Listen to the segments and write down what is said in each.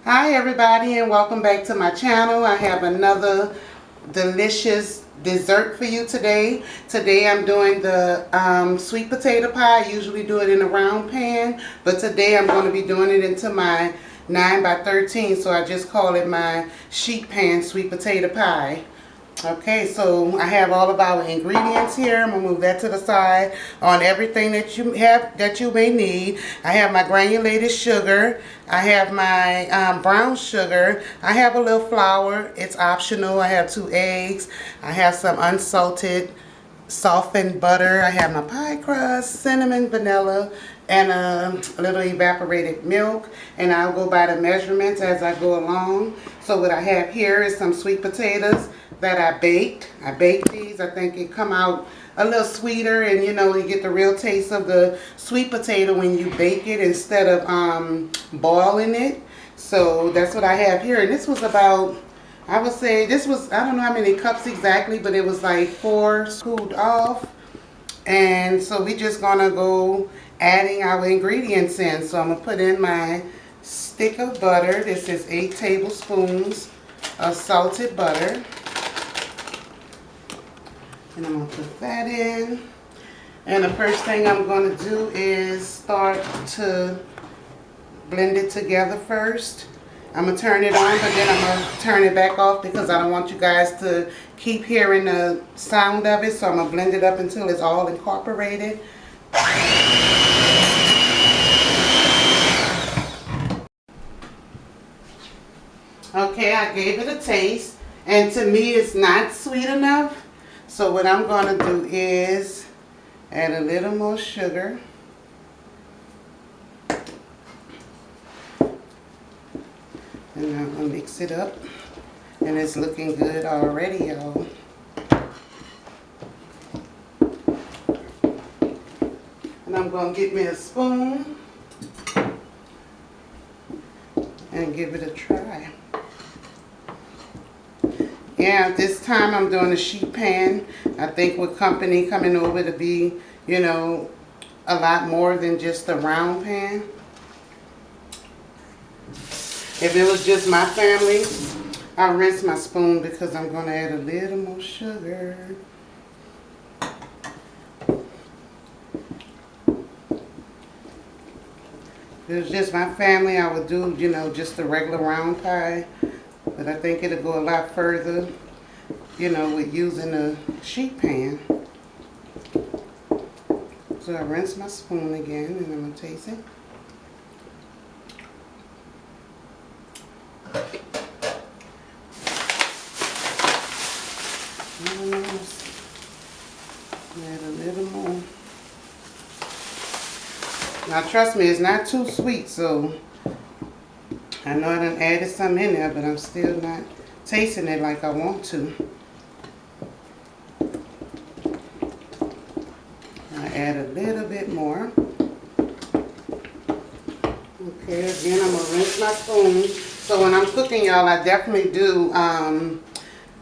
Hi everybody, and welcome back to my channel. I have another delicious dessert for you today. Today I'm doing the sweet potato pie. I usually do it in a round pan, but today I'm going to be doing it into my 9 by 13, so I just call it my sheet pan sweet potato pie. Okay, so I have all of our ingredients here. I'm gonna move that to the side. On everything that you may need, I have my granulated sugar. I have my brown sugar. I have a little flour. It's optional. I have 2 eggs. I have some unsalted softened butter. I have my pie crust, cinnamon, vanilla, and a little evaporated milk. And I'll go by the measurements as I go along. So what I have here is some sweet potatoes that I baked. I baked these. I think it come out a little sweeter, and you know, you get the real taste of the sweet potato when you bake it instead of boiling it. So that's what I have here. And this was about, I would say this was, I don't know how many cups exactly, but it was like 4 cooled off. And so we just gonna go adding our ingredients in. So I'm gonna put in my stick of butter. This is 8 tablespoons of salted butter. And I'm going to put that in. And the first thing I'm going to do is start to blend it together first. I'm going to turn it on, but then I'm going to turn it back off because I don't want you guys to keep hearing the sound of it. So I'm going to blend it up until it's all incorporated. Okay, I gave it a taste, and to me it's not sweet enough. So what I'm going to do is add a little more sugar. And I'm going to mix it up. And it's looking good already, y'all. And I'm going to get me a spoon and give it a try. Yeah, this time I'm doing a sheet pan. I think with company coming over to be, you know, a lot more than just a round pan. If it was just my family, I'll rinse my spoon because I'm going to add a little more sugar. If it was just my family, I would do, you know, just a regular round pie. But I think it'll go a lot further, you know, with using a sheet pan. So I rinse my spoon again, and I'm going to taste it. Add a little more. Now trust me, it's not too sweet, so I know I done added some in there, but I'm still not tasting it like I want to. I add a little bit more. Okay, again, I'm going to rinse my spoon. So when I'm cooking, y'all, I definitely do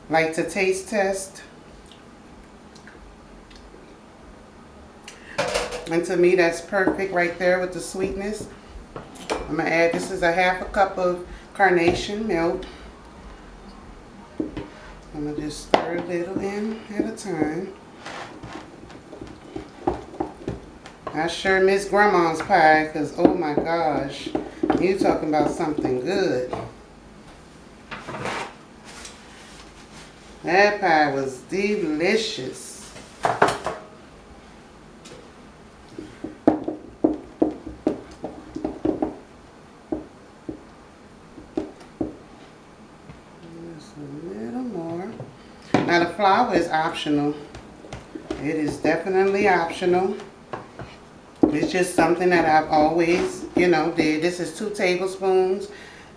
like to taste test. And to me, that's perfect right there with the sweetness. I'm going to add, this is a 1/2 cup of carnation milk. I'm going to just stir a little in at a time. I sure miss Grandma's pie because, oh my gosh, you talking about something good. That pie was delicious. Now the flour is optional. It is definitely optional. It's just something that I've always, you know, did. This is 2 tablespoons.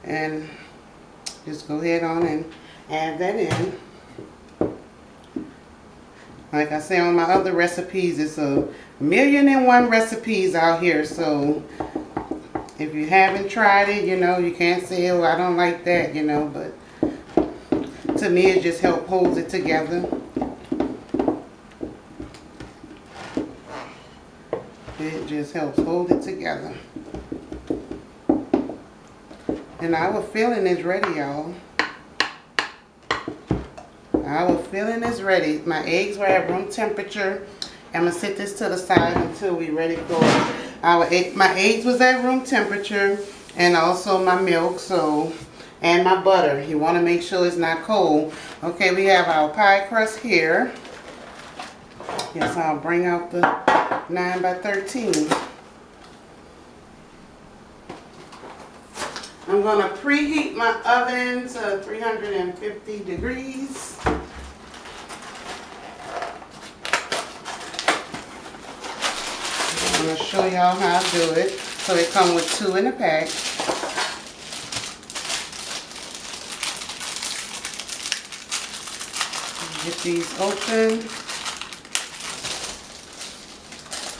And just go ahead on and add that in. Like I say on my other recipes, it's a 1,000,001 recipes out here. So if you haven't tried it, you know, you can't say, oh, I don't like that, you know, but to me, it just helps hold it together. It just helps hold it together. And our filling is ready, y'all. Our filling is ready. My eggs were at room temperature. I'm going to set this to the side until we're ready for my eggs was at room temperature, and also my milk, and my butter. You want to make sure it's not cold. Okay, we have our pie crust here. Yes, I'll bring out the 9 by 13. I'm going to preheat my oven to 350 degrees. I'm going to show y'all how to do it. So it comes with 2 in a pack. Get these open.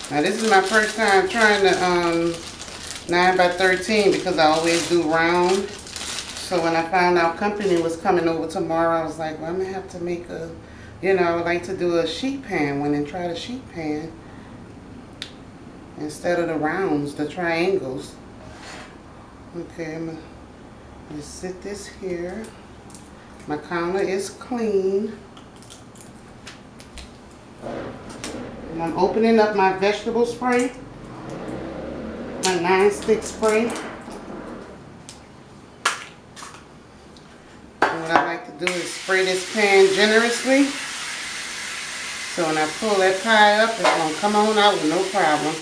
Now this is my first time trying the 9 by 13 because I always do round. So when I found out company was coming over tomorrow, I was like, well, I'm going to have to make a, I would like to do a sheet pan one and try the sheet pan instead of the rounds, the triangles. Okay, I'm going to just sit this here. My counter is clean. And I'm opening up my vegetable spray, my 9-stick spray. And what I like to do is spray this pan generously. So when I pull that pie up, it's going to come on out with no problem.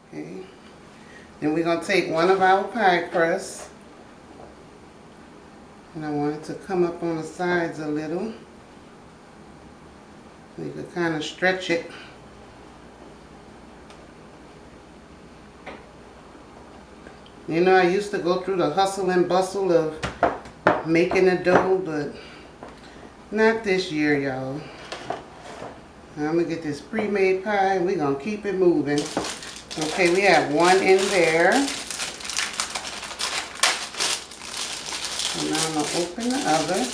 Okay. Then we're going to take one of our pie crusts. And I want it to come up on the sides a little. You can kind of stretch it. You know, I used to go through the hustle and bustle of making the dough, but not this year, y'all. I'm going to get this pre-made pie and we're going to keep it moving. Okay, we have 1 in there. So now I'm going to open the other.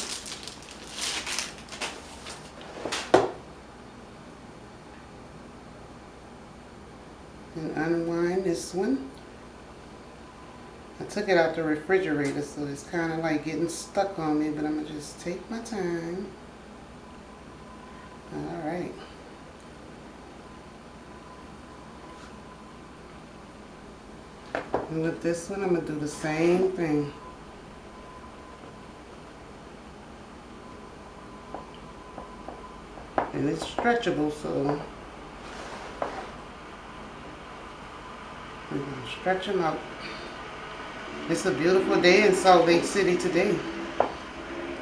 And unwind this one. I took it out the refrigerator, so it's kind of like getting stuck on me, but I'm going to just take my time. Alright. And with this one, I'm going to do the same thing. And it's stretchable, so we're going to stretch them out. It's a beautiful day in Salt Lake City today.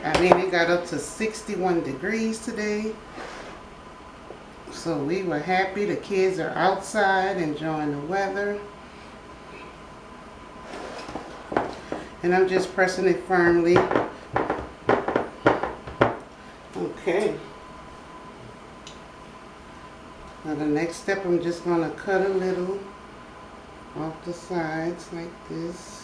I mean, it got up to 61 degrees today. So we were happy. The kids are outside enjoying the weather. And I'm just pressing it firmly. Okay. Now the next step, I'm just going to cut a little off the sides like this.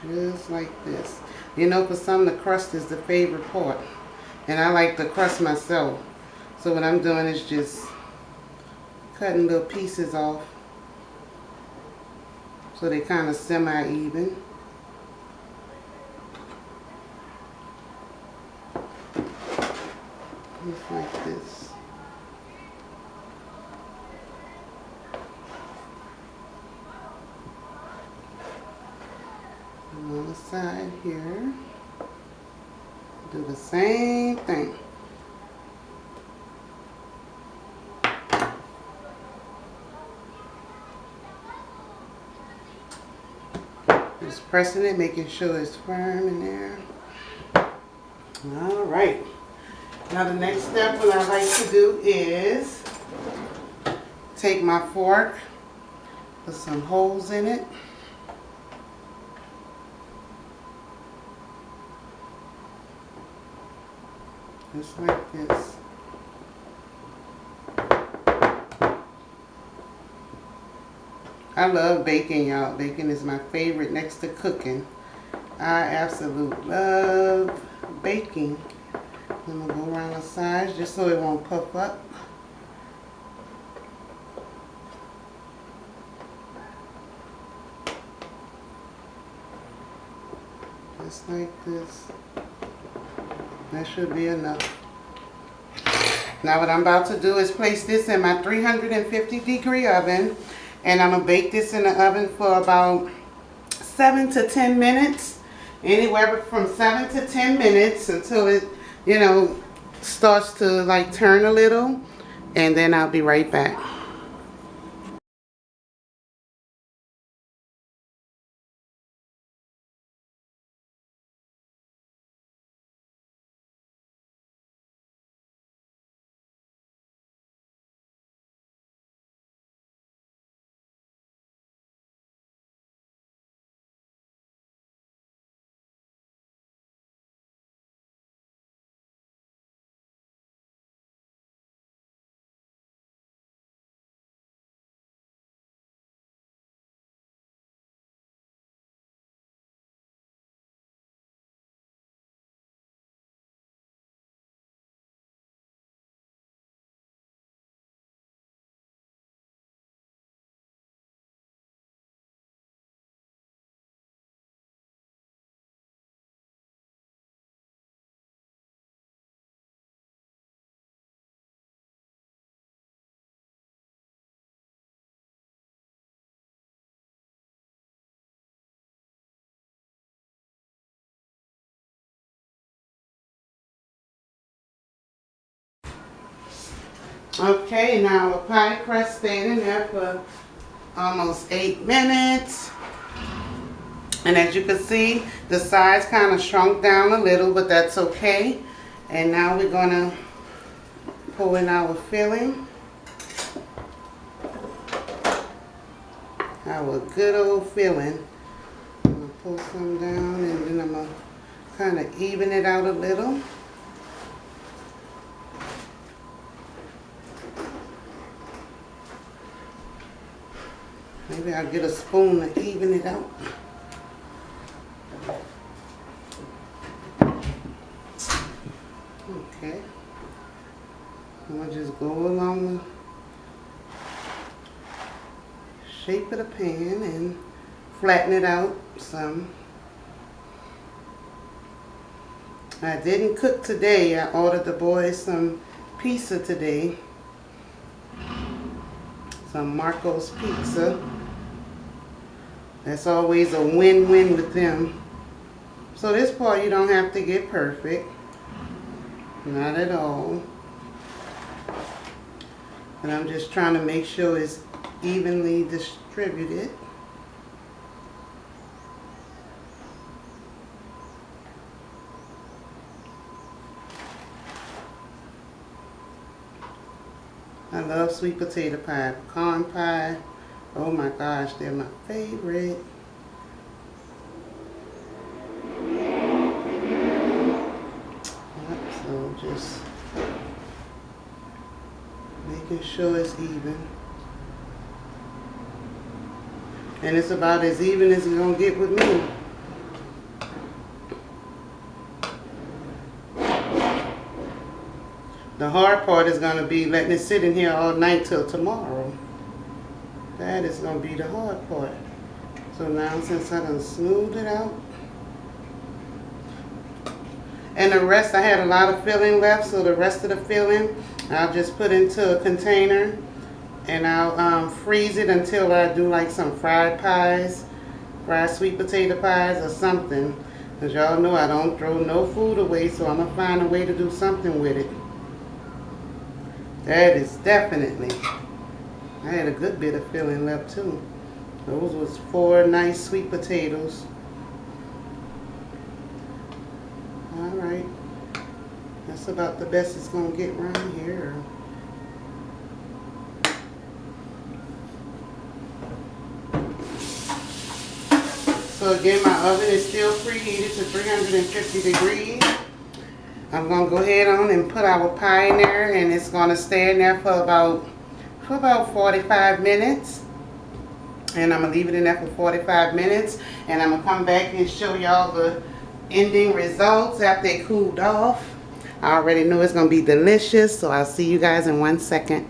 Just like this. You know, for some, the crust is the favorite part. And I like the crust myself. So what I'm doing is just cutting little pieces off so they kind of semi-even. Just like this. And on the side here, do the same thing. Just pressing it, making sure it's firm in there. All right. Now the next step, what I like to do is take my fork, put some holes in it. Just like this. I love baking, y'all. Baking is my favorite next to cooking. I absolutely love baking. I'm going to go around the sides just so it won't puff up. Just like this. That should be enough. Now what I'm about to do is place this in my 350-degree oven, and I'm going to bake this in the oven for about 7 to 10 minutes. Anywhere from 7 to 10 minutes until it, you know, starts to like turn a little, and then I'll be right back. Okay, now the pie crust stayed in there for almost 8 minutes. And as you can see, the sides kind of shrunk down a little, but that's okay. And now we're going to pour in our filling. Our good old filling. I'm going to pull some down, and then I'm going to kind of even it out a little. Maybe I'll get a spoon to even it out. Okay. I'm going to just go along the shape of the pan and flatten it out some. I didn't cook today. I ordered the boys some pizza today. Some Marco's pizza. That's always a win-win with them. So this part you don't have to get perfect. Not at all. And I'm just trying to make sure it's evenly distributed. I love sweet potato pie, pecan pie. Oh my gosh, they're my favorite. So just making sure it's even. And it's about as even as it's gonna get with me. The hard part is going to be letting it sit in here all night till tomorrow. That is going to be the hard part. So now since I done smoothed it out. And the rest, I had a lot of filling left, so the rest of the filling I'll just put into a container. And I'll freeze it until I do like some fried pies, fried sweet potato pies or something. Because y'all know I don't throw no food away, so I'm going to find a way to do something with it. That is definitely, I had a good bit of filling left too. Those was 4 nice sweet potatoes. Alright, that's about the best it's going to get around here. So again, my oven is still preheated to 350 degrees. I'm going to go ahead on and put our pie in there, and it's going to stay in there for about 45 minutes. And I'm going to leave it in there for 45 minutes. And I'm going to come back and show y'all the ending results after they cooled off. I already knew it's going to be delicious, so I'll see you guys in 1 second.